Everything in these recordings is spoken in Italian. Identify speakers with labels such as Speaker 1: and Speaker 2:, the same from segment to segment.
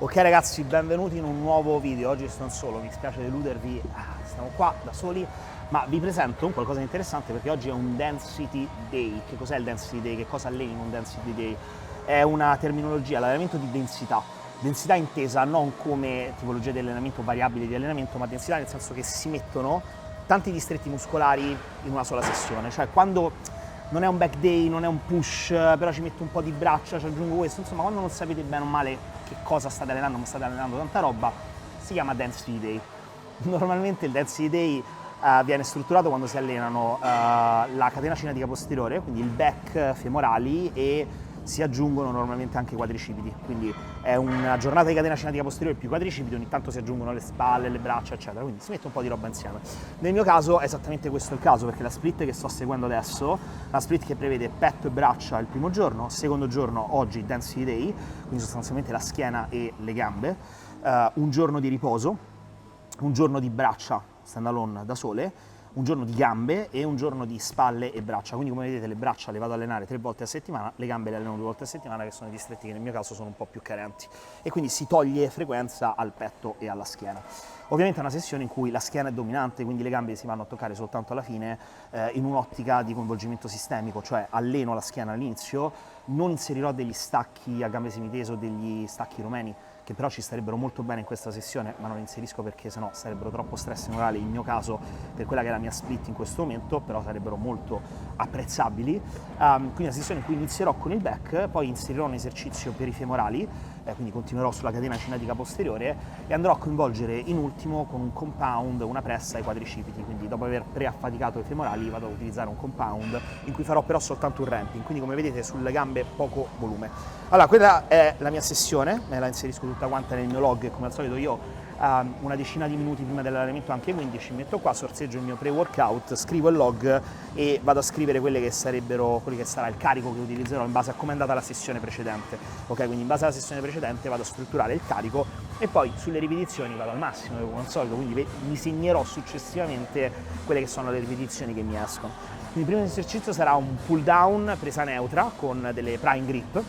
Speaker 1: Ok ragazzi, benvenuti in un nuovo video. Oggi sono solo, mi spiace deludervi, stiamo qua da soli, ma vi presento un qualcosa di interessante perché oggi è un Density Day. Che cos'è il Density Day? Che cosa alleni in un Density Day? È una terminologia, l'allenamento di densità. Densità intesa non come tipologia di allenamento, variabile di allenamento, ma densità nel senso che si mettono tanti distretti muscolari in una sola sessione. Cioè quando non è un back day, non è un push, però ci metto un po' di braccia, ci aggiungo questo, insomma quando non sapete bene o male che cosa state allenando, ma state allenando tanta roba, si chiama Density Day. Normalmente il Density Day viene strutturato quando si allenano la catena cinetica posteriore, quindi il back femorali, e si aggiungono normalmente anche i quadricipiti, quindi è una giornata di catena cinetica posteriore più quadricipiti, ogni tanto si aggiungono le spalle, le braccia eccetera, quindi si mette un po' di roba insieme. Nel mio caso è esattamente questo il caso, perché la split che sto seguendo adesso, la split che prevede petto e braccia il primo giorno, secondo giorno oggi Density Day, quindi sostanzialmente la schiena e le gambe, un giorno di riposo, un giorno di braccia stand alone da sole, un giorno di gambe e un giorno di spalle e braccia. Quindi come vedete le braccia le vado ad allenare 3 volte a settimana, le gambe le alleno 2 volte a settimana, che sono i distretti che nel mio caso sono un po' più carenti, e quindi si toglie frequenza al petto e alla schiena. Ovviamente è una sessione in cui la schiena è dominante, quindi le gambe si vanno a toccare soltanto alla fine, in un'ottica di coinvolgimento sistemico, cioè alleno la schiena all'inizio, non inserirò degli stacchi a gambe semiteso, degli stacchi romeni, che però ci starebbero molto bene in questa sessione, ma non inserisco perché sennò sarebbero troppo stress neurale in mio caso per quella che è la mia split in questo momento, però sarebbero molto apprezzabili. Quindi una sessione in cui inizierò con il back, poi inserirò un esercizio per i femorali, quindi continuerò sulla catena cinetica posteriore e andrò a coinvolgere in ultimo con un compound una pressa ai quadricipiti, quindi dopo aver preaffaticato i femorali vado ad utilizzare un compound in cui farò però soltanto un ramping, quindi come vedete sulle gambe poco volume. Allora, quella è la mia sessione, me la inserisco tutta quanta nel mio log, e come al solito io una decina di minuti prima dell'allenamento, anche 15, mi metto qua, sorseggio il mio pre-workout, scrivo il log e vado a scrivere quelli che sarà il carico che utilizzerò in base a come è andata la sessione precedente. Ok, quindi in base alla sessione precedente vado a strutturare il carico e poi sulle ripetizioni vado al massimo come al solito, quindi mi segnerò successivamente quelle che sono le ripetizioni che mi escono. Quindi il primo esercizio sarà un pull down presa neutra con delle prime grip,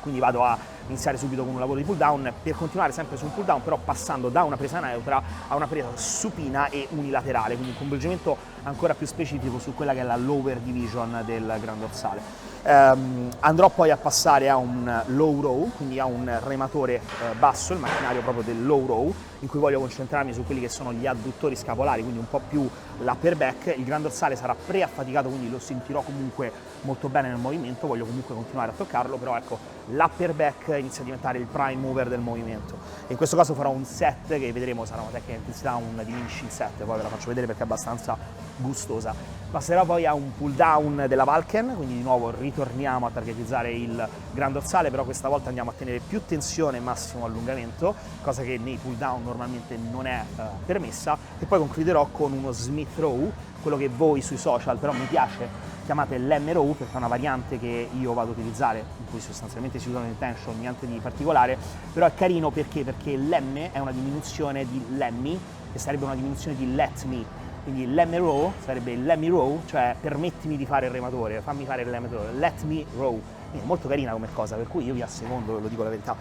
Speaker 1: quindi vado a iniziare subito con un lavoro di pull down per continuare sempre su un pull down, però passando da una presa neutra a una presa supina e unilaterale, quindi un coinvolgimento ancora più specifico su quella che è la lower division del gran dorsale. Andrò poi a passare a un low row, quindi a un rematore basso, il macchinario proprio del low row, in cui voglio concentrarmi su quelli che sono gli adduttori scapolari, quindi un po' più l'upper back. Il gran dorsale sarà preaffaticato, quindi lo sentirò comunque molto bene nel movimento, voglio comunque continuare a toccarlo, però ecco, l'upper back inizia a diventare il prime mover del movimento. E in questo caso farò un set che vedremo sarà una tecnica di intensità, un diminishing set, poi ve la faccio vedere perché è abbastanza gustosa. Passerò poi a un pull down della Vulcan, quindi di nuovo ritorniamo a targetizzare il gran dorsale, però questa volta andiamo a tenere più tensione e massimo allungamento, cosa che nei pull down normalmente non è permessa, e poi concluderò con uno Smith row, quello che voi sui social però mi piace chiamate l'M row, perché è una variante che io vado a utilizzare, in cui sostanzialmente si usano in tension, niente di particolare, però è carino perché l'M è una diminuzione di Lemmy, che sarebbe una diminuzione di Let Me. Quindi l'M row sarebbe il Lemmy row, cioè permettimi di fare il rematore, fammi fare il Lemmy row, let me row. Quindi è molto carina come cosa, per cui io vi assecondo, lo dico la verità.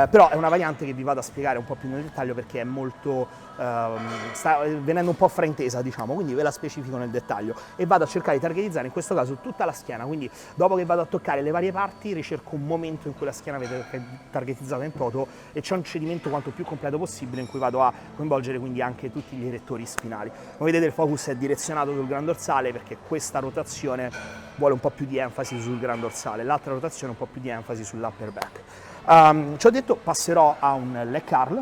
Speaker 1: Però è una variante che vi vado a spiegare un po' più nel dettaglio perché è molto, sta venendo un po' fraintesa, diciamo, quindi ve la specifico nel dettaglio e vado a cercare di targetizzare in questo caso tutta la schiena, quindi dopo che vado a toccare le varie parti ricerco un momento in cui la schiena viene targetizzata in toto e c'è un cedimento quanto più completo possibile in cui vado a coinvolgere quindi anche tutti gli erettori spinali. Come vedete il focus è direzionato sul gran dorsale perché questa rotazione vuole un po' più di enfasi sul gran dorsale, l'altra rotazione un po' più di enfasi sull'upper back. Ciò detto, passerò a un leg curl,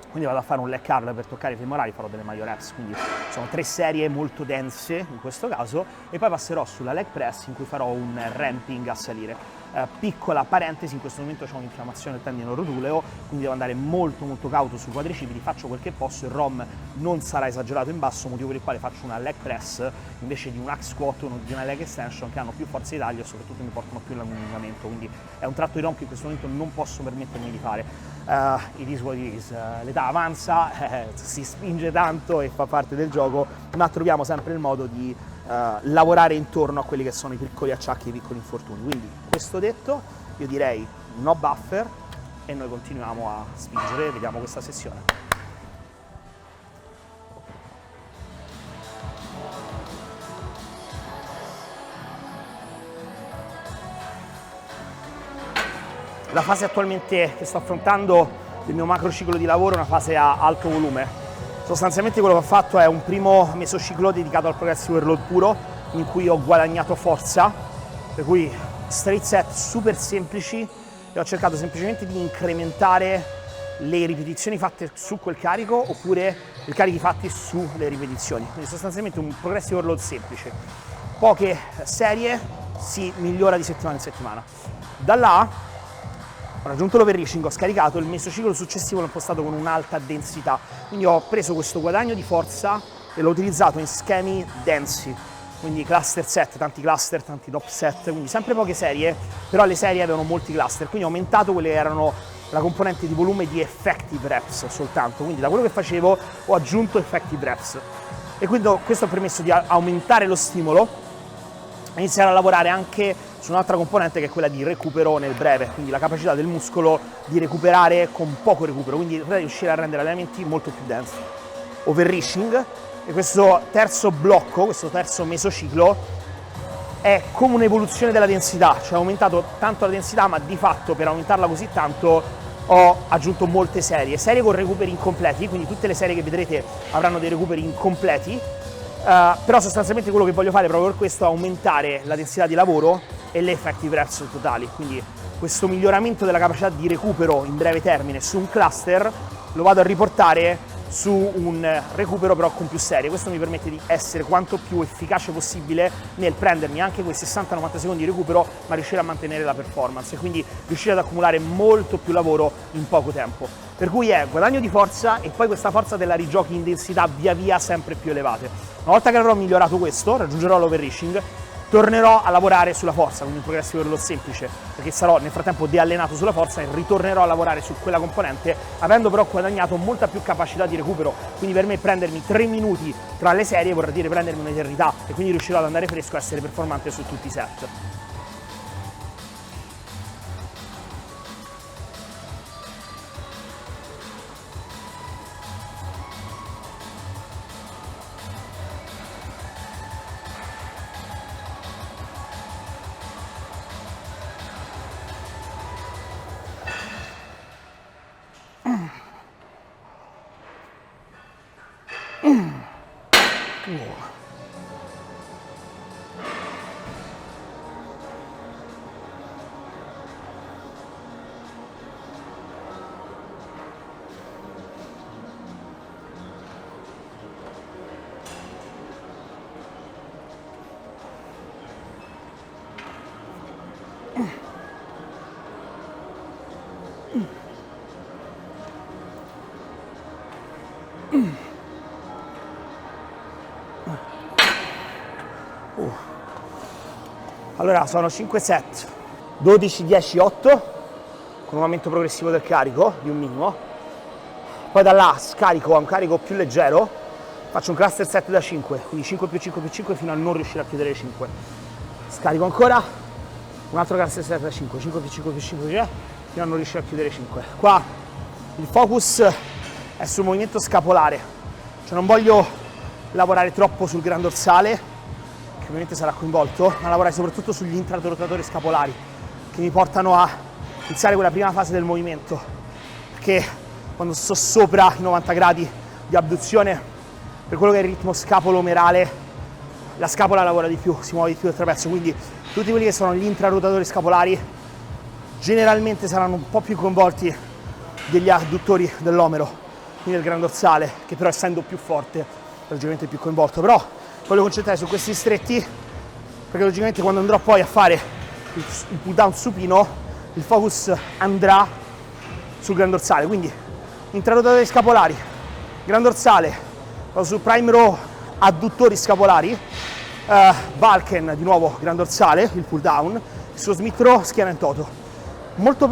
Speaker 1: quindi vado a fare un leg curl per toccare i femorali, farò delle major reps, quindi sono 3 serie molto dense in questo caso, e poi passerò sulla leg press in cui farò un ramping a salire. Piccola parentesi, in questo momento ho un'infiammazione del tendine rotuleo, quindi devo andare molto cauto sui quadricipiti, faccio quel che posso, il ROM non sarà esagerato in basso, motivo per il quale faccio una leg press invece di un hack squat o di una leg extension che hanno più forza di taglio e soprattutto mi portano più all'allungamento, quindi è un tratto di ROM che in questo momento non posso permettermi di fare. It is what it is, l'età avanza, si spinge tanto e fa parte del gioco, ma troviamo sempre il modo di lavorare intorno a quelli che sono i piccoli acciacchi, i piccoli infortuni. Quindi questo detto, io direi no buffer, e noi continuiamo a spingere, vediamo questa sessione. La fase attualmente che sto affrontando del mio macro ciclo di lavoro è una fase a alto volume. Sostanzialmente quello che ho fatto è un primo mesociclo dedicato al progressive overload puro, in cui ho guadagnato forza, per cui straight set super semplici, e ho cercato semplicemente di incrementare le ripetizioni fatte su quel carico oppure i carichi fatti sulle ripetizioni. Quindi sostanzialmente un progressive overload semplice. Poche serie, si migliora di settimana in settimana. Da là ho raggiunto l'overreaching, ho scaricato, il mesociclo successivo l'ho impostato con un'alta densità, quindi ho preso questo guadagno di forza e l'ho utilizzato in schemi densi, quindi cluster set, tanti cluster, tanti top set, quindi sempre poche serie, però le serie avevano molti cluster, quindi ho aumentato quelle che erano la componente di volume di effective reps soltanto, quindi da quello che facevo ho aggiunto effective reps e quindi questo ha permesso di aumentare lo stimolo e iniziare a lavorare anche su un'altra componente che è quella di recupero nel breve, quindi la capacità del muscolo di recuperare con poco recupero, quindi riuscire a rendere allenamenti molto più densi. Overreaching, e questo terzo blocco, questo terzo mesociclo, è come un'evoluzione della densità, cioè ho aumentato tanto la densità, ma di fatto per aumentarla così tanto ho aggiunto molte serie con recuperi incompleti, quindi tutte le serie che vedrete avranno dei recuperi incompleti, però sostanzialmente quello che voglio fare proprio per questo è aumentare la densità di lavoro e le effective reps totali, quindi questo miglioramento della capacità di recupero in breve termine su un cluster lo vado a riportare su un recupero però con più serie. Questo mi permette di essere quanto più efficace possibile nel prendermi anche quei 60-90 secondi di recupero, ma riuscire a mantenere la performance e quindi riuscire ad accumulare molto più lavoro in poco tempo. Per cui è guadagno di forza e poi questa forza della rigiochi in densità via via sempre più elevate. Una volta che avrò migliorato questo, raggiungerò l'overreaching, tornerò a lavorare sulla forza, quindi un progressive overload semplice, perché sarò nel frattempo deallenato sulla forza e ritornerò a lavorare su quella componente, avendo però guadagnato molta più capacità di recupero. Quindi per me prendermi 3 minuti tra le serie vorrà dire prendermi un'eternità e quindi riuscirò ad andare fresco e essere performante su tutti i set. Allora sono 5 set, 12, 10, 8 con un aumento progressivo del carico di un minimo, poi da là scarico a un carico più leggero, faccio un cluster set da 5, quindi 5 più 5 più 5 fino a non riuscire a chiudere le 5, scarico ancora un altro cluster set da 5, 5 più 5 più 5 fino a non riuscire a chiudere 5. Qua il focus è sul movimento scapolare, cioè non voglio lavorare troppo sul gran dorsale, che ovviamente sarà coinvolto, ma lavorare soprattutto sugli intrarotatori scapolari, che mi portano a iniziare quella prima fase del movimento, perché quando sto sopra i 90 gradi di abduzione, per quello che è il ritmo scapolo-omerale, la scapola lavora di più, si muove di più il trapezio, quindi tutti quelli che sono gli intrarotatori scapolari generalmente saranno un po' più coinvolti degli adduttori dell'omero, quindi del gran dorsale, che però essendo più forte è logicamente più coinvolto, però voglio concentrare su questi stretti perché logicamente quando andrò poi a fare il pull down supino il focus andrà sul gran dorsale, quindi intrarotatori scapolari, gran dorsale, vado su prime row adduttori scapolari, Balken di nuovo gran dorsale, il pull down, su Smith row schiena in toto, molto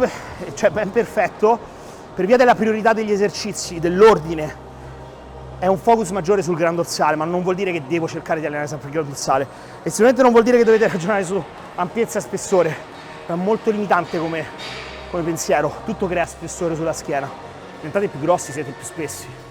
Speaker 1: cioè ben perfetto per via della priorità degli esercizi, dell'ordine. È un focus maggiore sul gran dorsale, ma non vuol dire che devo cercare di allenare sempre il gran dorsale e sicuramente non vuol dire che dovete ragionare su ampiezza e spessore, è molto limitante come come pensiero, tutto crea spessore sulla schiena. Diventate più grossi, siete più spessi.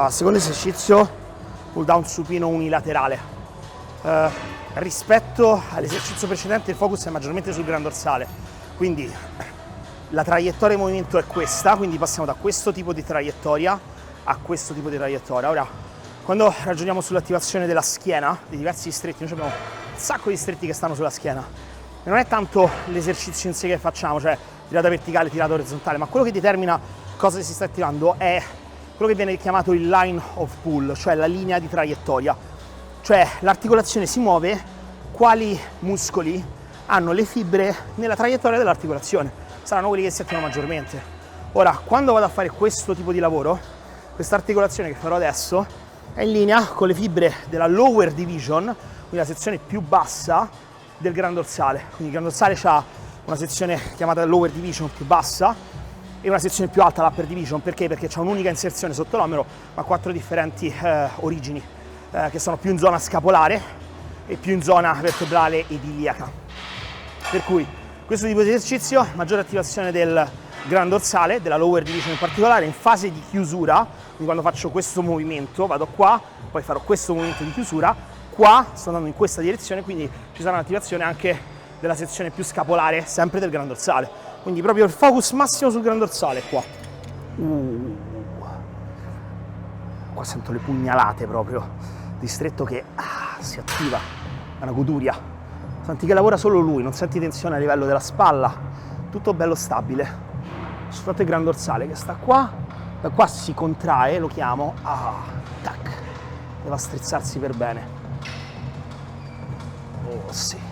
Speaker 1: Secondo esercizio, pull down supino unilaterale. Rispetto all'esercizio precedente il focus è maggiormente sul gran dorsale, quindi la traiettoria di movimento è questa, quindi passiamo da questo tipo di traiettoria a questo tipo di traiettoria. Ora, quando ragioniamo sull'attivazione della schiena, di diversi distretti, noi abbiamo un sacco di distretti che stanno sulla schiena, e non è tanto l'esercizio in sé che facciamo, cioè tirata verticale, tirata orizzontale, ma quello che determina cosa si sta attivando è quello che viene chiamato il line of pull, cioè la linea di traiettoria. Cioè l'articolazione si muove, quali muscoli hanno le fibre nella traiettoria dell'articolazione, saranno quelli che si attivano maggiormente. Ora, quando vado a fare questo tipo di lavoro, questa articolazione che farò adesso è in linea con le fibre della lower division, quindi la sezione più bassa del gran dorsale. Quindi il gran dorsale ha una sezione chiamata lower division più bassa e una sezione più alta, l'upper division. Perché? Perché c'è un'unica inserzione sotto l'omero, ma 4 differenti origini, che sono più in zona scapolare e più in zona vertebrale ed iliaca. Per cui questo tipo di esercizio, maggiore attivazione del gran dorsale, della lower division in particolare, in fase di chiusura, quindi quando faccio questo movimento, vado qua, poi farò questo movimento di chiusura, qua sto andando in questa direzione, quindi ci sarà un'attivazione anche della sezione più scapolare, sempre del gran dorsale. Quindi proprio il focus massimo sul gran dorsale qua. Qua sento le pugnalate proprio, distretto che si attiva, è una goduria. Senti che lavora solo lui, non senti tensione a livello della spalla, tutto bello stabile. Soltanto il gran dorsale che sta qua, da qua si contrae, lo chiamo, tac, deve strizzarsi per bene. Oh sì.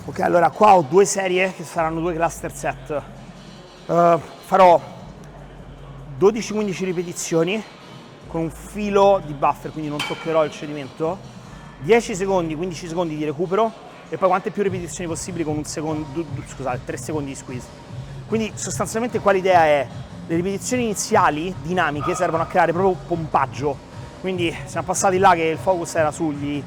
Speaker 1: Ok, allora qua ho 2 serie che saranno 2 cluster set. Farò 12-15 ripetizioni con un filo di buffer, quindi non toccherò il cedimento, 10 secondi, 15 secondi di recupero e poi quante più ripetizioni possibili con 3 secondi di squeeze. Quindi sostanzialmente qua l'idea è, le ripetizioni iniziali dinamiche servono a creare proprio pompaggio, quindi siamo passati là che il focus era sugli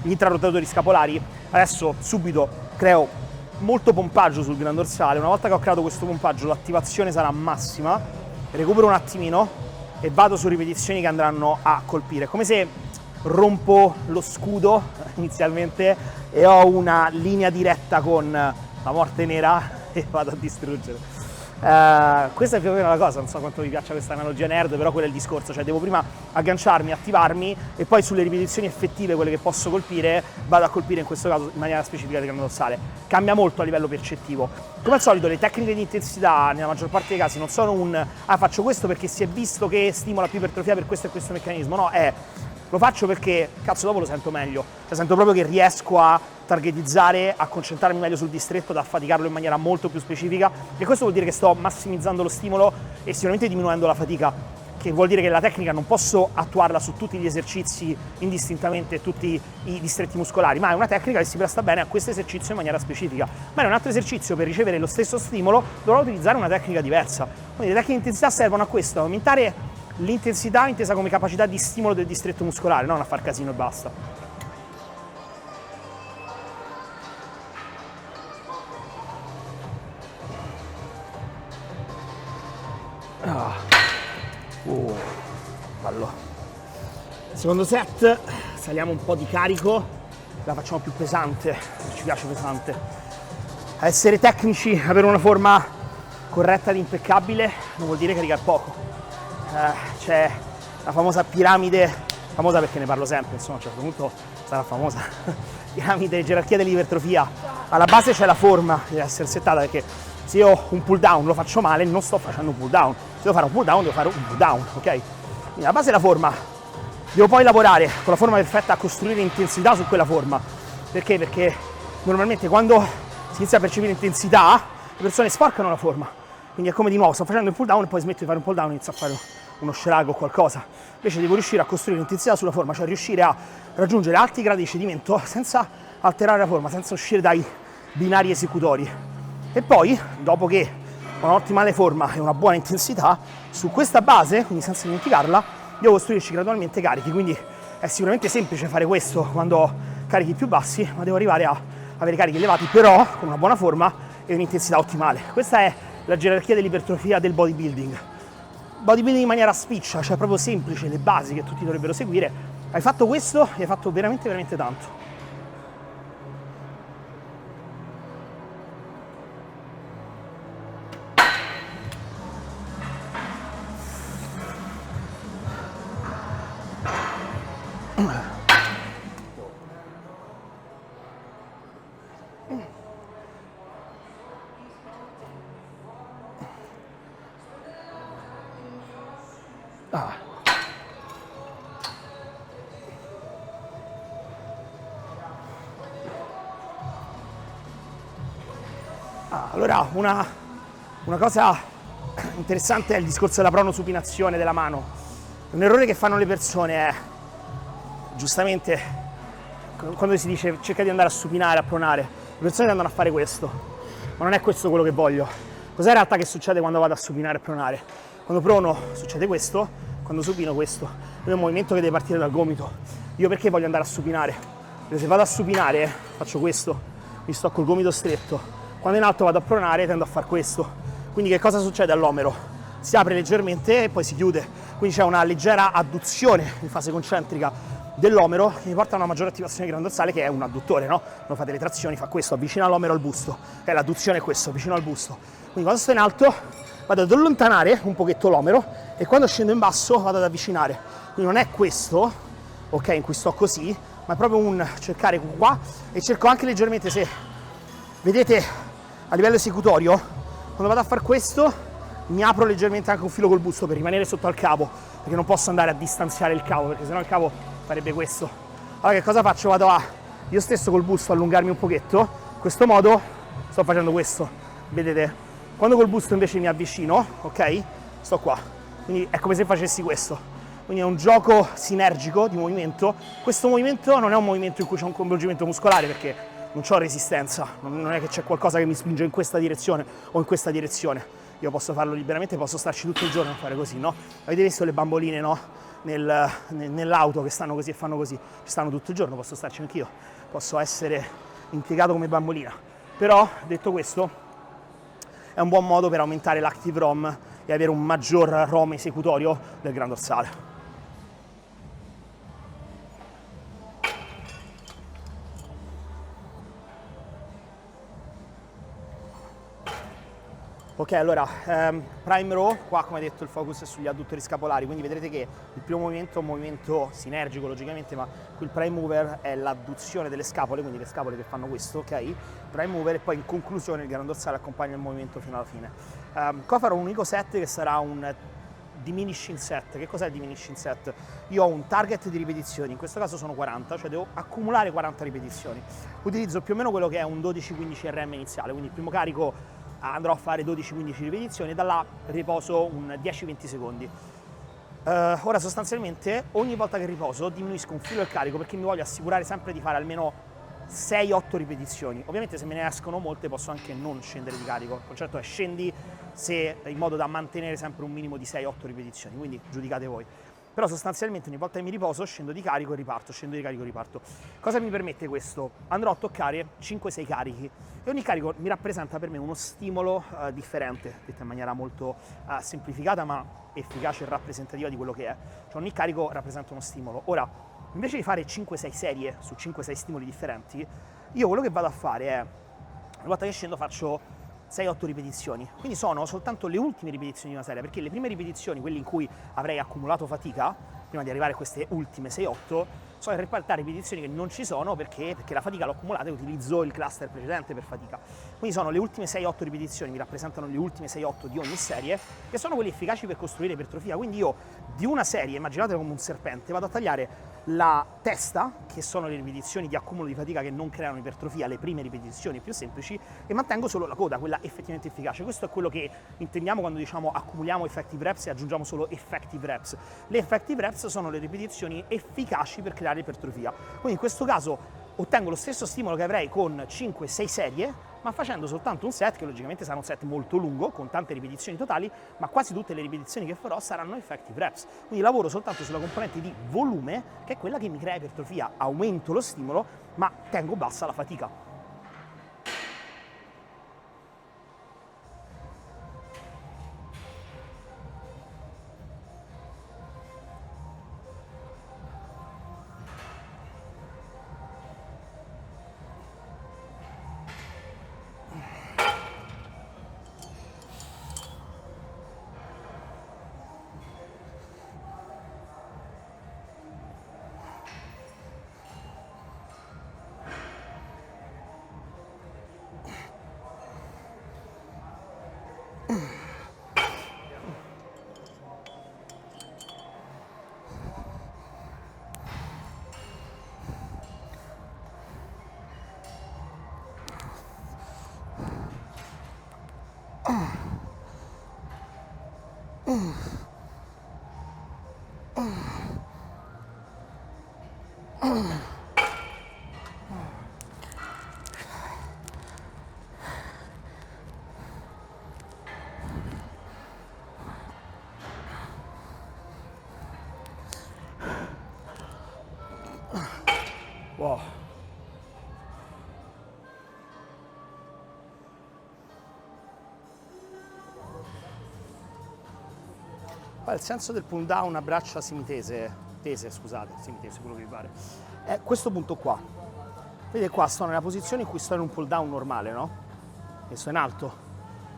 Speaker 1: gli intrarotatori scapolari, adesso subito creo molto pompaggio sul gran dorsale. Una volta che ho creato questo pompaggio l'attivazione sarà massima, recupero un attimino e vado su ripetizioni che andranno a colpire, come se rompo lo scudo inizialmente e ho una linea diretta con la morte nera e vado a distruggere. Questa è più o meno la cosa, non so quanto vi piaccia questa analogia nerd, però quello è il discorso, cioè devo prima agganciarmi, attivarmi e poi sulle ripetizioni effettive, quelle che posso colpire, vado a colpire in questo caso in maniera specifica il gran dorsale. Cambia molto a livello percettivo. Come al solito le tecniche di intensità nella maggior parte dei casi non sono un faccio questo perché si è visto che stimola più ipertrofia per questo e questo meccanismo, no, lo faccio perché cazzo dopo lo sento meglio, cioè sento proprio che riesco a targetizzare, a concentrarmi meglio sul distretto, ad affaticarlo in maniera molto più specifica, e questo vuol dire che sto massimizzando lo stimolo e sicuramente diminuendo la fatica. che vuol dire che la tecnica non posso attuarla su tutti gli esercizi indistintamente, tutti i distretti muscolari, ma è una tecnica che si presta bene a questo esercizio in maniera specifica. Ma in un altro esercizio, per ricevere lo stesso stimolo, dovrò utilizzare una tecnica diversa. Quindi le tecniche di intensità servono a questo, a aumentare l'intensità intesa come capacità di stimolo del distretto muscolare, non a far casino e basta. Bello. Secondo set saliamo un po' di carico, la facciamo più pesante, ci piace pesante. A essere tecnici, avere una forma corretta ed impeccabile non vuol dire caricare poco. C'è la famosa piramide, famosa perché ne parlo sempre, insomma a un certo punto sarà famosa, piramide, gerarchia dell'ipertrofia. Alla base c'è la forma che deve essere settata, perché se io un pull down lo faccio male, non sto facendo un pull down. Se devo fare un pull down, devo fare un pull down, ok? Quindi alla base è la forma. Devo poi lavorare con la forma perfetta a costruire intensità su quella forma. Perché? Perché normalmente quando si inizia a percepire intensità, le persone sporcano la forma. Quindi è come di nuovo, sto facendo il pull down e poi smetto di fare un pull down e inizio a fare uno sciarago o qualcosa. Invece devo riuscire a costruire intensità sulla forma, cioè riuscire a raggiungere alti gradi di cedimento senza alterare la forma, senza uscire dai binari esecutori. E poi, dopo che ho un'ottimale forma e una buona intensità, su questa base, quindi senza dimenticarla, devo costruirci gradualmente carichi. Quindi è sicuramente semplice fare questo quando ho carichi più bassi, ma devo arrivare a avere carichi elevati, però con una buona forma e un'intensità ottimale. Questa è la gerarchia dell'ipertrofia del bodybuilding. Bodybuilding in maniera spiccia, cioè proprio semplice, le basi che tutti dovrebbero seguire. Hai fatto questo e hai fatto veramente, veramente tanto. Allora, una cosa interessante è il discorso della pronosupinazione della mano. Un errore che fanno le persone è, giustamente, quando si dice cerca di andare a supinare, a pronare, le persone tendono a fare questo, ma non è questo quello che voglio. Cos'è in realtà che succede quando vado a supinare e pronare? Quando prono succede questo, quando supino questo. È un movimento che deve partire dal gomito. Io perché voglio andare a supinare? Perché se vado a supinare faccio questo, mi sto col gomito stretto. Quando in alto vado a pronare tendo a fare questo. Quindi che cosa succede all'omero? Si apre leggermente e poi si chiude. Quindi c'è una leggera adduzione in fase concentrica dell'omero che mi porta a una maggiore attivazione del grano dorsale, che è un adduttore, no? Quando fate le trazioni fa questo, avvicina l'omero al busto. L'adduzione è questo, vicino al busto. Quindi quando sto in alto vado ad allontanare un pochetto l'omero e quando scendo in basso vado ad avvicinare. Quindi non è questo, ok, in cui sto così, ma è proprio un cercare qua, e cerco anche leggermente, se vedete a livello esecutorio, quando vado a fare questo mi apro leggermente anche un filo col busto per rimanere sotto al cavo, perché non posso andare a distanziare il cavo, perché sennò il cavo farebbe questo. Allora che cosa faccio? Vado a io stesso col busto allungarmi un pochetto, in questo modo sto facendo questo, vedete? Quando col busto invece mi avvicino, ok? Sto qua, quindi è come se facessi questo. Quindi è un gioco sinergico di movimento. Questo movimento non è un movimento in cui c'è un coinvolgimento muscolare, perché non ho resistenza, non è che c'è qualcosa che mi spinge in questa direzione o in questa direzione. Io posso farlo liberamente, posso starci tutto il giorno a fare così, no? Avete visto le bamboline, no? Nell'auto che stanno così e fanno così, ci stanno tutto il giorno, posso starci anch'io, posso essere impiegato come bambolina. Però, detto questo, è un buon modo per aumentare l'active ROM e avere un maggior ROM esecutorio del grano dorsale. Ok, allora, prime row, qua come detto il focus è sugli adduttori scapolari, quindi vedrete che il primo movimento è un movimento sinergico logicamente, ma qui il prime mover è l'adduzione delle scapole, quindi le scapole che fanno questo, ok? Prime mover, e poi in conclusione il grano dorsale accompagna il movimento fino alla fine. Qua farò un unico set che sarà un diminishing set. Che cos'è il diminishing set? Io ho un target di ripetizioni, in questo caso sono 40, cioè devo accumulare 40 ripetizioni. Utilizzo più o meno quello che è un 12-15 RM iniziale, quindi il primo carico andrò a fare 12-15 ripetizioni e da là riposo un 10-20 secondi. Ora sostanzialmente ogni volta che riposo diminuisco un filo del carico perché mi voglio assicurare sempre di fare almeno 6-8 ripetizioni. Ovviamente se me ne escono molte posso anche non scendere di carico, il concetto è scendi in modo da mantenere sempre un minimo di 6-8 ripetizioni, quindi giudicate voi. Però sostanzialmente ogni volta che mi riposo scendo di carico e riparto, scendo di carico e riparto. Cosa mi permette questo? Andrò a toccare 5-6 carichi e ogni carico mi rappresenta per me uno stimolo differente, detto in maniera molto semplificata ma efficace e rappresentativa di quello che è. Cioè ogni carico rappresenta uno stimolo. Ora, invece di fare 5-6 serie su 5-6 stimoli differenti, io quello che vado a fare è, una volta che scendo faccio 6-8 ripetizioni, quindi sono soltanto le ultime ripetizioni di una serie, perché le prime ripetizioni, quelle in cui avrei accumulato fatica, prima di arrivare a queste ultime 6-8, sono in realtà ripetizioni che non ci sono perché la fatica l'ho accumulata e utilizzo il cluster precedente per fatica. Quindi sono le ultime 6-8 ripetizioni, mi rappresentano le ultime 6-8 di ogni serie, che sono quelle efficaci per costruire ipertrofia. Quindi io di una serie, immaginatela come un serpente, vado a tagliare la testa, che sono le ripetizioni di accumulo di fatica che non creano ipertrofia, le prime ripetizioni più semplici, e mantengo solo la coda, quella effettivamente efficace. Questo è quello che intendiamo quando diciamo accumuliamo effective reps e aggiungiamo solo effective reps. Le effective reps sono le ripetizioni efficaci per creare ipertrofia. Quindi in questo caso ottengo lo stesso stimolo che avrei con 5-6 serie, ma facendo soltanto un set, che logicamente sarà un set molto lungo, con tante ripetizioni totali, ma quasi tutte le ripetizioni che farò saranno effective reps. Quindi lavoro soltanto sulla componente di volume, che è quella che mi crea ipertrofia. Aumento lo stimolo, ma tengo bassa la fatica. Wow. Poi il senso del pull down a braccia semitese, semitese, quello che vi pare, è questo punto qua. Vedete qua sto nella posizione in cui sto in un pull down normale, no? E sto in alto,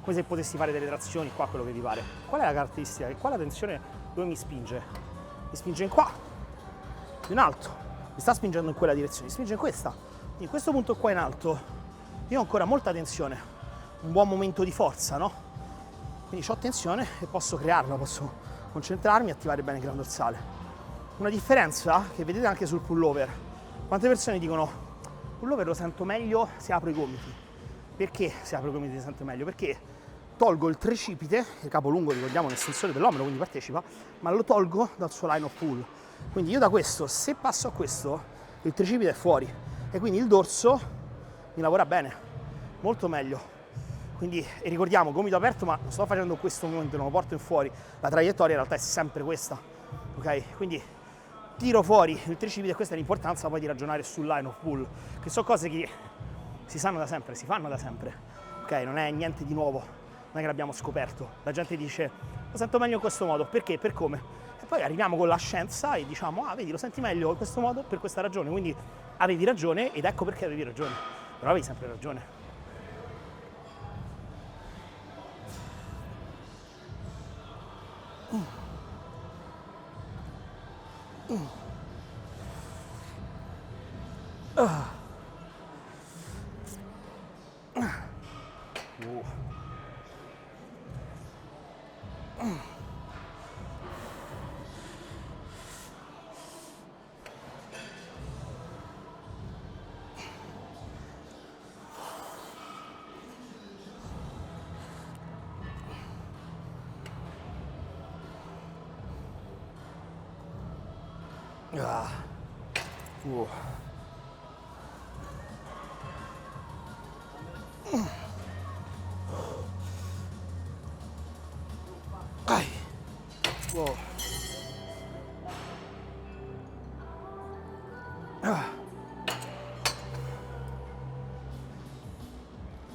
Speaker 1: come se potessi fare delle trazioni qua, quello che vi pare. Qual è la caratteristica? Che qua la tensione dove mi spinge? Mi spinge in qua, in alto, mi sta spingendo in quella direzione, mi spinge in questa. In questo punto qua in alto io ho ancora molta tensione, un buon momento di forza, no? Quindi ho tensione e posso crearla, posso concentrarmi e attivare bene il gran dorsale. Una differenza che vedete anche sul pullover. Quante persone dicono pullover lo sento meglio se apro i gomiti. Perché se apro i gomiti si sente meglio? Perché tolgo il tricipite, il capo lungo ricordiamo un'estensione dell'omero, quindi partecipa, ma lo tolgo dal suo line of pull. Quindi io da questo, se passo a questo, il tricipite è fuori e quindi il dorso mi lavora bene, molto meglio. Quindi ricordiamo, gomito aperto, ma non sto facendo questo movimento, non lo porto in fuori, la traiettoria in realtà è sempre questa, ok? Quindi tiro fuori il tricipite e questa è l'importanza poi di ragionare sul line of pull, che sono cose che si sanno da sempre, si fanno da sempre, ok? Non è niente di nuovo, non è che l'abbiamo scoperto. La gente dice, lo sento meglio in questo modo, perché? Per come? E poi arriviamo con la scienza e diciamo, ah vedi, lo senti meglio in questo modo per questa ragione, quindi avevi ragione ed ecco perché avevi ragione, però avevi sempre ragione. Ah. Dai. Wow.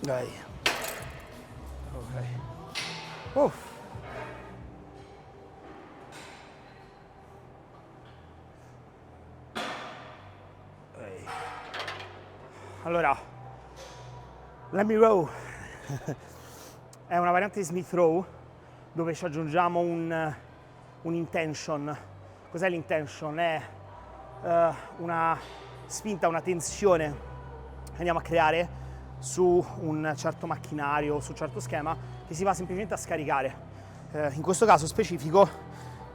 Speaker 1: Dai. Ok. Allora, let me row è una variante di Smith Row dove ci aggiungiamo un intention. Cos'è l'intention? È una spinta, una tensione che andiamo a creare su un certo macchinario, su un certo schema che si va semplicemente a scaricare. In questo caso specifico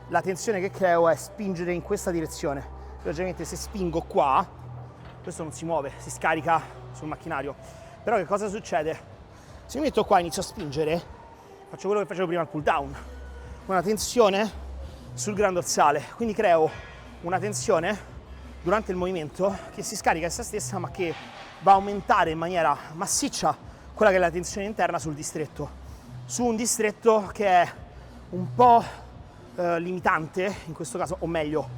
Speaker 1: la tensione che creo è spingere in questa direzione. Ovviamente se spingo qua, questo non si muove, si scarica sul macchinario. Però che cosa succede? Se mi metto qua e inizio a spingere, faccio quello che facevo prima al pull down, una tensione sul gran dorsale, quindi creo una tensione durante il movimento che si scarica essa stessa ma che va a aumentare in maniera massiccia quella che è la tensione interna sul distretto, su un distretto che è un po' limitante in questo caso, o meglio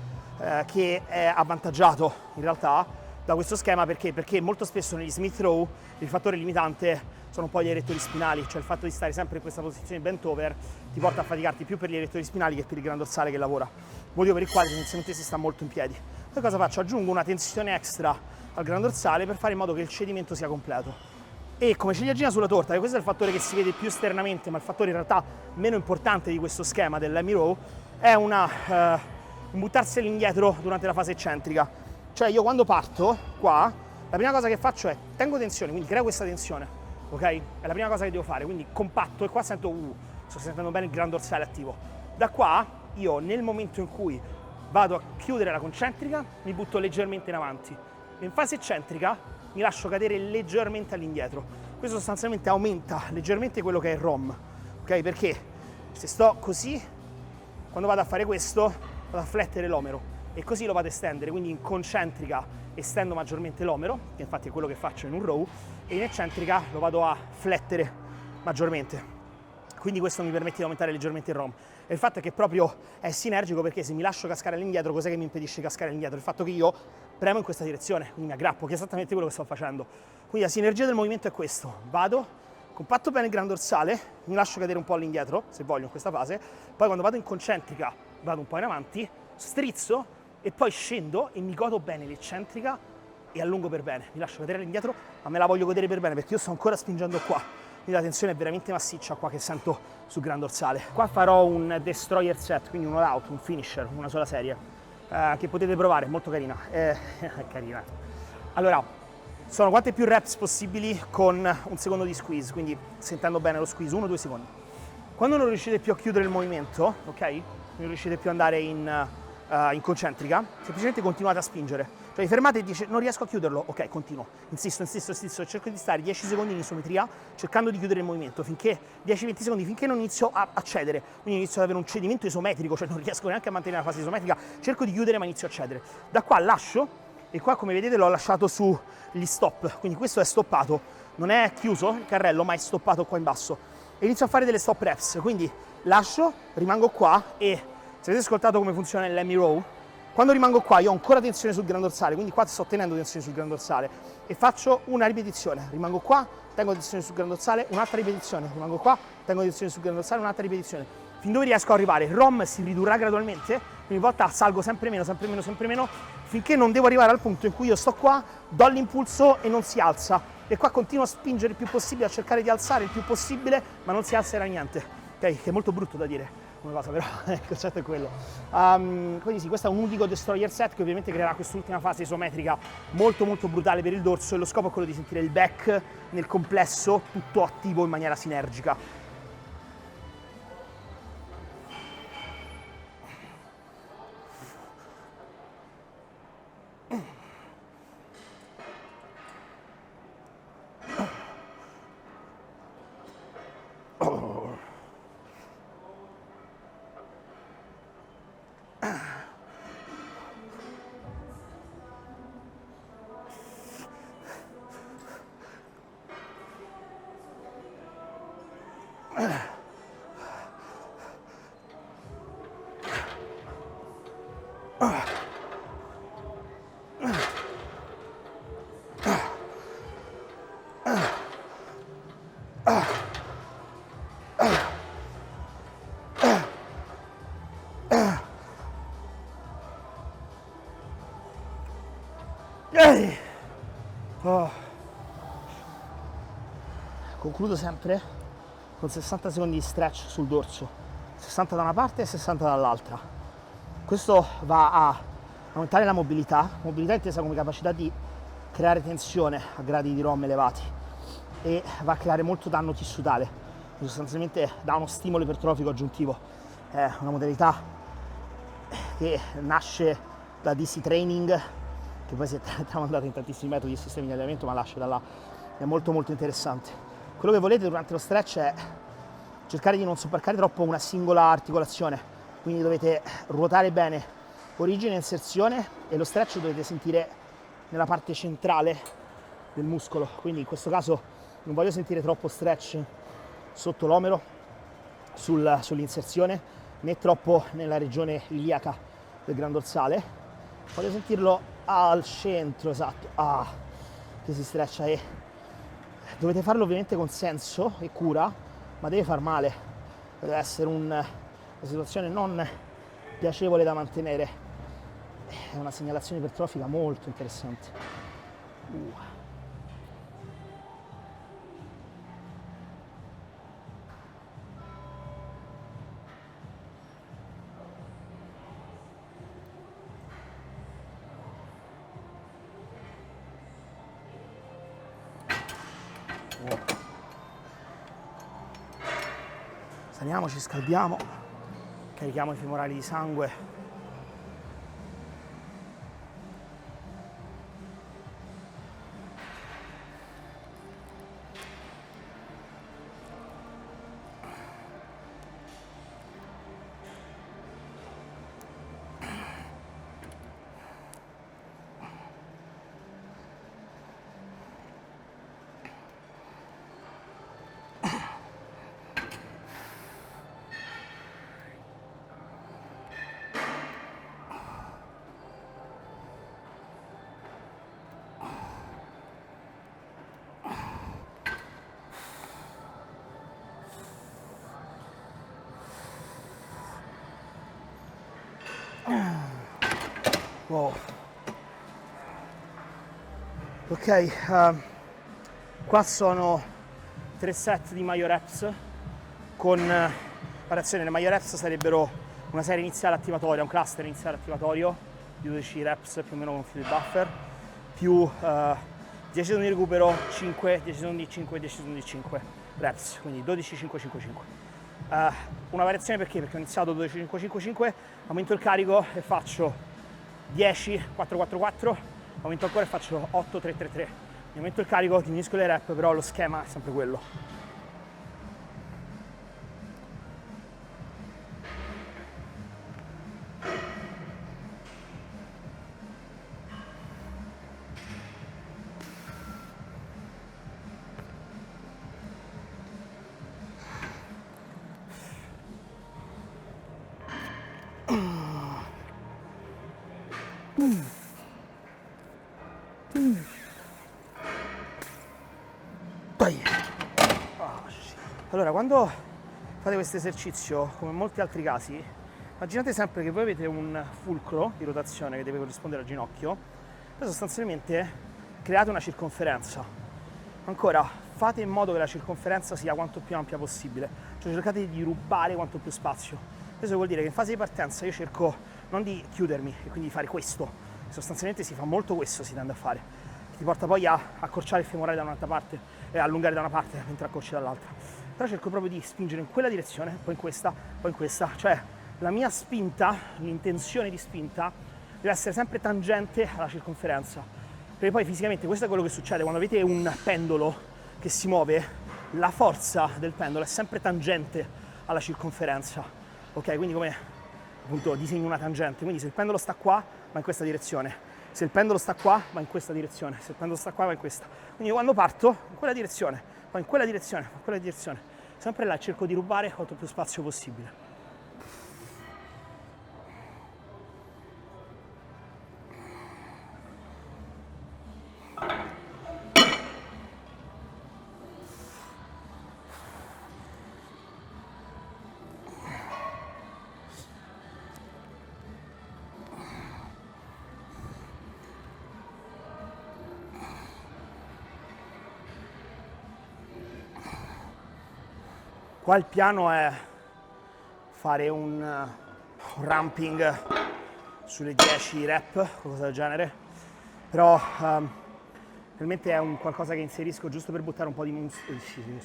Speaker 1: che è avvantaggiato in realtà da questo schema. Perché molto spesso negli Smith Row il fattore limitante sono un po' gli erettori spinali, cioè il fatto di stare sempre in questa posizione bent over ti porta a faticarti più per gli erettori spinali che per il gran dorsale che lavora, motivo per il quale tendenzialmente si sta molto in piedi. Poi cosa faccio? Aggiungo una tensione extra al gran dorsale per fare in modo che il cedimento sia completo. E come ciliegina sulla torta, che questo è il fattore che si vede più esternamente, ma il fattore in realtà meno importante di questo schema dell'Hemi Row, è un buttarsi all'indietro durante la fase eccentrica. Cioè io quando parto qua, la prima cosa che faccio è tengo tensione, quindi creo questa tensione, ok? È la prima cosa che devo fare, quindi compatto e qua sento, sto sentendo bene il gran dorsale attivo. Da qua io nel momento in cui vado a chiudere la concentrica mi butto leggermente in avanti. In fase eccentrica mi lascio cadere leggermente all'indietro. Questo sostanzialmente aumenta leggermente quello che è il ROM, ok? Perché se sto così, quando vado a fare questo, vado a flettere l'omero e così lo vado a estendere, quindi in concentrica estendo maggiormente l'omero, che infatti è quello che faccio in un row, e in eccentrica lo vado a flettere maggiormente. Quindi questo mi permette di aumentare leggermente il ROM. E il fatto è che proprio è sinergico, perché se mi lascio cascare all'indietro, cos'è che mi impedisce di cascare all'indietro? Il fatto che io premo in questa direzione, quindi mi aggrappo, che è esattamente quello che sto facendo. Quindi la sinergia del movimento è questo: vado, compatto bene il gran dorsale, mi lascio cadere un po' all'indietro, se voglio, in questa fase, poi quando vado in concentrica vado un po' in avanti, strizzo e poi scendo e mi godo bene l'eccentrica e allungo per bene. Mi lascio cadere all'indietro, ma me la voglio godere per bene, perché io sto ancora spingendo qua. Quindi la tensione è veramente massiccia qua che sento sul gran dorsale. Qua farò un destroyer set, quindi un all out, un finisher, una sola serie, che potete provare, molto carina. Carina. Allora, sono quante più reps possibili con un secondo di squeeze, quindi sentendo bene lo squeeze, 1-2 secondi. Quando non riuscite più a chiudere il movimento, ok? Non riuscite più ad andare in concentrica, semplicemente continuate a spingere. Cioè vi fermate e dice non riesco a chiuderlo, ok, continuo, insisto, cerco di stare 10 secondi in isometria cercando di chiudere il movimento, finché 10-20 secondi, finché non inizio a cedere, quindi inizio ad avere un cedimento isometrico, cioè non riesco neanche a mantenere la fase isometrica, cerco di chiudere ma inizio a cedere. Da qua lascio, e qua come vedete l'ho lasciato sugli stop, quindi questo è stoppato, non è chiuso il carrello ma è stoppato qua in basso, e inizio a fare delle stop reps, quindi lascio, rimango qua, e se avete ascoltato come funziona l'Hemi Row, quando rimango qua io ho ancora tensione sul gran dorsale, quindi qua sto tenendo tensione sul gran dorsale, e faccio una ripetizione, rimango qua, tengo tensione sul gran dorsale, un'altra ripetizione, rimango qua, tengo tensione sul gran dorsale, un'altra ripetizione, fin dove riesco a arrivare. Il ROM si ridurrà gradualmente, ogni volta salgo sempre meno, finché non devo arrivare al punto in cui io sto qua, do l'impulso e non si alza, e qua continuo a spingere il più possibile, a cercare di alzare il più possibile, ma non si alzerà niente, ok? Che è molto brutto da dire come cosa, però il concetto è quello. Quindi sì, questo è un unico destroyer set che ovviamente creerà quest'ultima fase isometrica molto molto brutale per il dorso, e lo scopo è quello di sentire il back nel complesso tutto attivo in maniera sinergica. Oh. Concludo sempre con 60 secondi di stretch sul dorso, 60 da una parte e 60 dall'altra. Questo va a aumentare la mobilità intesa come capacità di creare tensione a gradi di ROM elevati, e va a creare molto danno tissutale, sostanzialmente dà uno stimolo ipertrofico aggiuntivo. È una modalità che nasce da DC Training, che poi si è tramandata in tantissimi metodi e sistemi di allenamento, ma lascia da là, è molto molto interessante. Quello che volete durante lo stretch è cercare di non sobbarcare troppo una singola articolazione, quindi dovete ruotare bene origine e inserzione, e lo stretch dovete sentire nella parte centrale del muscolo, quindi in questo caso non voglio sentire troppo stretch sotto l'omero, sull'inserzione, né troppo nella regione iliaca del gran dorsale, voglio sentirlo al centro, esatto, che si streccia, e dovete farlo ovviamente con senso e cura, ma deve far male, deve essere una situazione non piacevole da mantenere, è una segnalazione ipertrofica molto interessante. Saliamo, ci scaldiamo, carichiamo i femorali di sangue. Wow. Ok, qua sono 3 set di Myo reps con variazione. Le Myo reps sarebbero una serie iniziale attivatoria, un cluster iniziale attivatorio di 12 reps più o meno con filo di buffer, più 10 secondi di recupero, 5, 10 secondi di 5, 10 secondi di 5 reps, quindi 12, 5, 5, 5. Una variazione perché? Perché ho iniziato 12, 5, 5, 5, aumento il carico e faccio 10, 4, 4, 4, aumento ancora e faccio 8, 3, 3, 3. Mi aumento il carico, diminuisco le rep, però lo schema è sempre quello. Allora, quando fate questo esercizio, come in molti altri casi, immaginate sempre che voi avete un fulcro di rotazione che deve corrispondere al ginocchio, poi sostanzialmente create una circonferenza. Ancora, fate in modo che la circonferenza sia quanto più ampia possibile, cioè cercate di rubare quanto più spazio. Questo vuol dire che in fase di partenza io cerco non di chiudermi e quindi di fare questo, sostanzialmente si fa molto questo, si tende a fare, che ti porta poi a accorciare il femorale da un'altra parte e a allungare da una parte mentre accorci dall'altra. Però cerco proprio di spingere in quella direzione, poi in questa, cioè la mia spinta, l'intenzione di spinta deve essere sempre tangente alla circonferenza, perché poi fisicamente questo è quello che succede quando avete un pendolo che si muove, la forza del pendolo è sempre tangente alla circonferenza, ok? Quindi come appunto disegno una tangente, quindi se il pendolo sta qua va in questa direzione, se il pendolo sta qua va in questa direzione, se il pendolo sta qua va in questa, quindi quando parto in quella direzione, poi in quella direzione, in quella direzione, sempre là cerco di rubare quanto più spazio possibile. Qua il piano è fare un ramping sulle 10 rep, qualcosa del genere, però realmente è un qualcosa che inserisco giusto per buttare un po' di muscoli,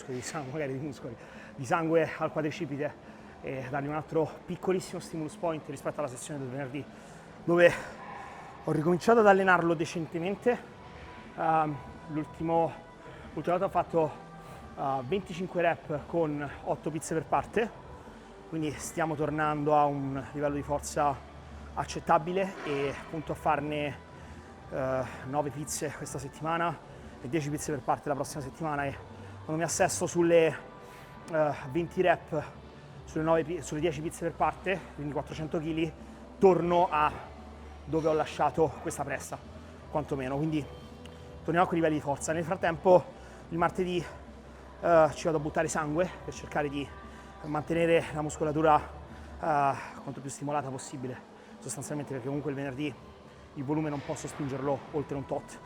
Speaker 1: di sangue, magari di muscoli, di sangue al quadricipite e dargli un altro piccolissimo stimulus point rispetto alla sessione del venerdì, dove ho ricominciato ad allenarlo decentemente. L'ultima volta ho fatto 25 rep con 8 pizze per parte, quindi stiamo tornando a un livello di forza accettabile e appunto a farne 9 pizze questa settimana e 10 pizze per parte la prossima settimana, e quando mi assesto sulle 20 rep sulle 10 pizze per parte, quindi 400 kg, torno a dove ho lasciato questa pressa, quantomeno, quindi torniamo a quei livelli di forza. Nel frattempo il martedì ci vado a buttare sangue per cercare di mantenere la muscolatura quanto più stimolata possibile, sostanzialmente, perché comunque il venerdì il volume non posso spingerlo oltre un tot.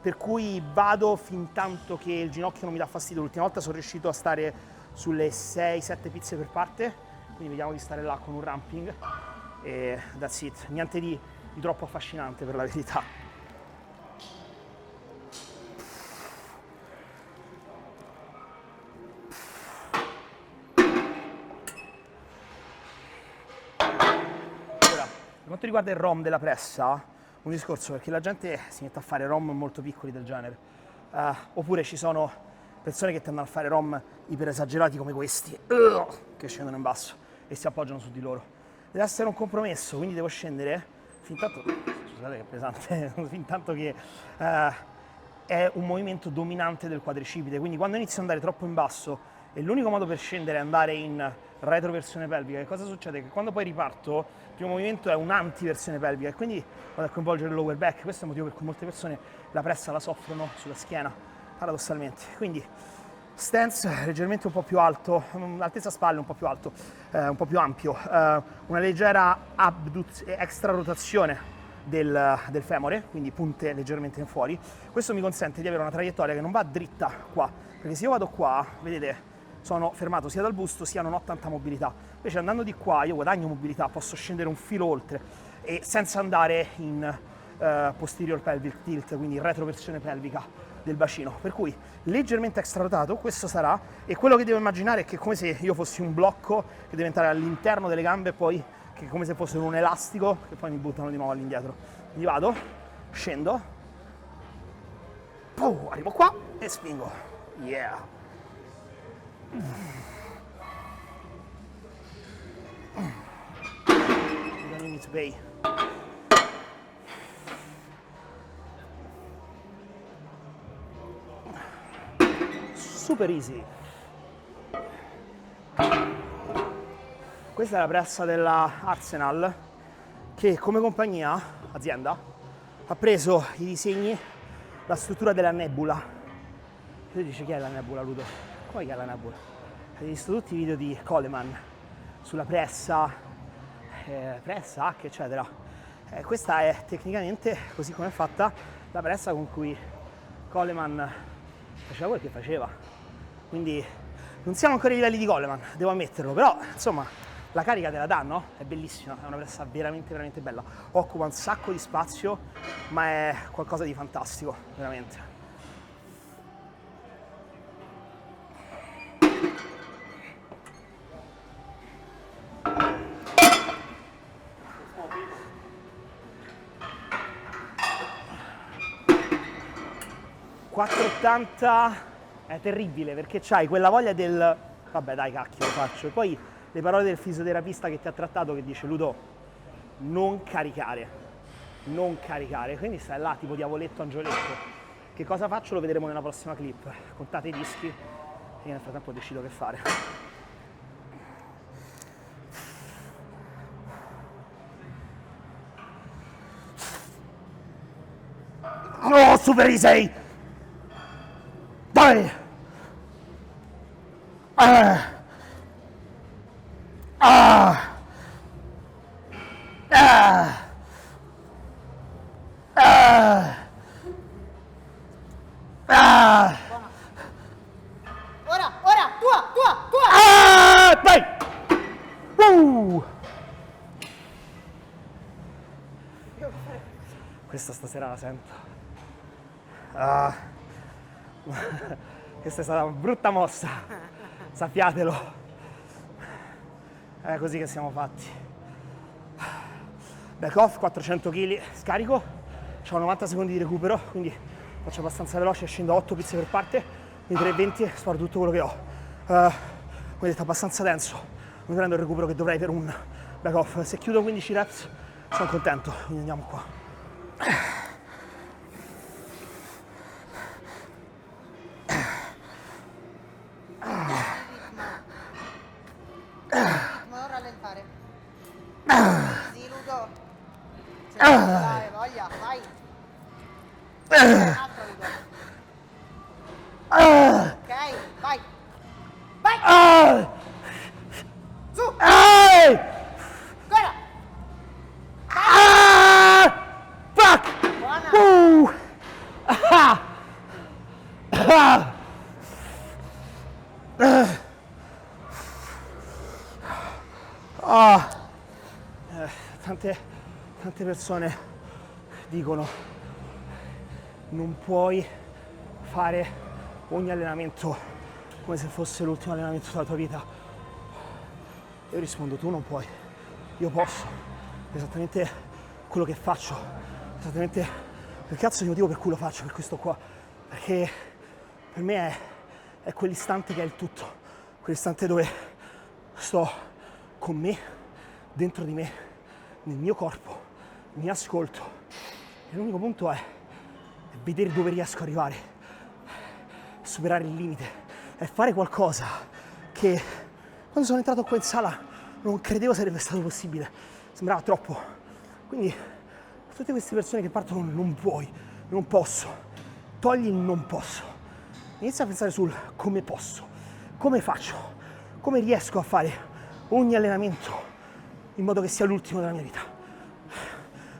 Speaker 1: Per cui vado fin tanto che il ginocchio non mi dà fastidio. L'ultima volta sono riuscito a stare sulle 6-7 pizze per parte, quindi vediamo di stare là con un ramping e that's it. Niente di troppo affascinante, per la verità. Per quanto riguarda il ROM della pressa, un discorso, perché la gente si mette a fare ROM molto piccoli del genere, oppure ci sono persone che tendono a fare ROM iper esagerati come questi, che scendono in basso e si appoggiano su di loro. Deve essere un compromesso, quindi devo scendere fin tanto, scusate che è pesante, fin tanto che è un movimento dominante del quadricipite, quindi quando inizio ad andare troppo in basso e l'unico modo per scendere è andare in retroversione pelvica, che cosa succede? Che quando poi riparto, il primo movimento è un'antiversione pelvica e quindi vado a coinvolgere il lower back. Questo è il motivo per cui molte persone la pressa la soffrono sulla schiena, paradossalmente. Quindi stance leggermente un po' più alto, altezza spalle un po' più alto, un po' più ampio, una leggera extra rotazione del femore, quindi punte leggermente in fuori. Questo mi consente di avere una traiettoria che non va dritta qua, perché se io vado qua, vedete, sono fermato sia dal busto sia non ho tanta mobilità. Invece andando di qua io guadagno mobilità, posso scendere un filo oltre e senza andare in posterior pelvic tilt, quindi retroversione pelvica del bacino, per cui leggermente extrarotato questo sarà, e quello che devo immaginare è che è come se io fossi un blocco che deve entrare all'interno delle gambe e poi che è come se fosse un elastico che poi mi buttano di nuovo all'indietro. Quindi vado, scendo, arrivo qua e spingo. Yeah. You don't need to pay. Super easy. Questa è la pressa della Arsenal, che come compagnia, azienda, ha preso i disegni, la struttura della Nebula. Tu dici chi è la Nebula, Ludo? Come che è la Nebula? Hai visto tutti i video di Coleman sulla pressa, hack, eccetera. Questa è tecnicamente, così come è fatta, la pressa con cui Coleman faceva quel che faceva. Quindi non siamo ancora ai livelli di Coleman, devo ammetterlo, però insomma la carica te la dà, no? È bellissima, è una pressa veramente veramente bella, occupa un sacco di spazio, ma è qualcosa di fantastico, veramente. $4,80 è terribile, perché c'hai quella voglia del vabbè dai cacchio lo faccio, e poi le parole del fisioterapista che ti ha trattato che dice Ludo non caricare, quindi stai là tipo diavoletto angioletto. Che cosa faccio lo vedremo nella prossima clip, contate i dischi e nel frattempo decido che fare. Oh, super easy! Dai! Ah! Ah! Ah! Ah!
Speaker 2: Ora, tua!
Speaker 1: Questa stasera la sento. Ah. Questa è stata una brutta mossa, sappiatelo. È così che siamo fatti. Back off, 400 kg, scarico, ho 90 secondi di recupero, quindi faccio abbastanza veloce, scendo a 8 pizze per parte, quindi 3,20 e sparo tutto quello che ho. Come detto, abbastanza denso, mi prendo il recupero che dovrei per un back off. Se chiudo 15 reps sono contento, quindi andiamo qua.
Speaker 2: Non rallentare. Sì, Ludo. Dai, voglia, vai. Un altro, Ludo. Ok, vai. Vai. Su. Ancora.
Speaker 1: Fuck!
Speaker 2: Buona.
Speaker 1: Tante persone dicono non puoi fare ogni allenamento come se fosse l'ultimo allenamento della tua vita. Io rispondo, tu non puoi, io posso, esattamente quello che faccio, esattamente il cazzo di motivo per cui lo faccio, per questo qua, perché per me è quell'istante che è il tutto, quell'istante dove sto con me, dentro di me, nel mio corpo, mi ascolto e l'unico punto è vedere dove riesco ad arrivare, superare il limite e fare qualcosa che quando sono entrato qua in sala non credevo sarebbe stato possibile, sembrava troppo. Quindi tutte queste persone che partono con non puoi, non posso, togli il non posso, inizia a pensare sul come posso, come faccio, come riesco a fare ogni allenamento in modo che sia l'ultimo della mia vita.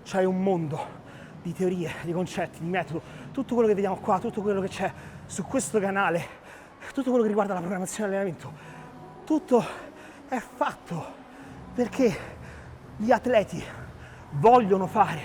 Speaker 1: C'hai un mondo di teorie, di concetti, di metodo, tutto quello che vediamo qua, tutto quello che c'è su questo canale, tutto quello che riguarda la programmazione dell'allenamento, tutto è fatto perché gli atleti vogliono fare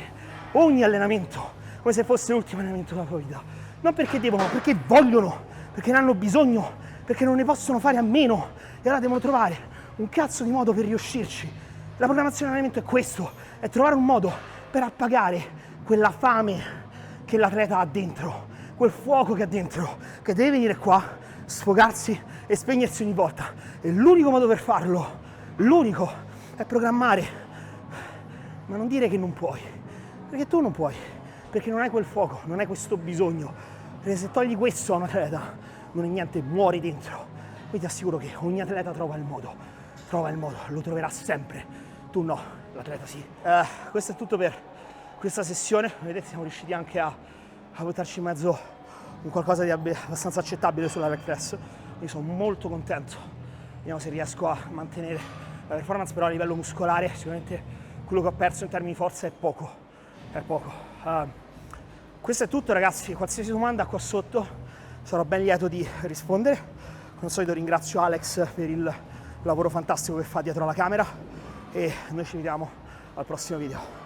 Speaker 1: ogni allenamento come se fosse l'ultimo allenamento della propria vita, non perché devono, perché vogliono, perché ne hanno bisogno, perché non ne possono fare a meno e allora devono trovare un cazzo di modo per riuscirci. La programmazione dell'allenamento è questo, è trovare un modo per appagare quella fame che l'atleta ha dentro, quel fuoco che ha dentro, che deve venire qua, sfogarsi e spegnersi ogni volta. E l'unico modo per farlo, l'unico, è programmare. Ma non dire che non puoi, perché tu non puoi, perché non hai quel fuoco, non hai questo bisogno. Perché se togli questo a un atleta, non è niente, muori dentro. Quindi ti assicuro che ogni atleta trova il modo, lo troverà sempre. Tu no, l'atleta sì. Questo è tutto per questa sessione, vedete siamo riusciti anche a buttarci in mezzo un qualcosa di abbastanza accettabile sulla leg press, quindi sono molto contento, vediamo se riesco a mantenere la performance, però a livello muscolare sicuramente quello che ho perso in termini di forza è poco, questo è tutto ragazzi, qualsiasi domanda qua sotto sarò ben lieto di rispondere, come al solito ringrazio Alex per il lavoro fantastico che fa dietro la camera e noi ci vediamo al prossimo video.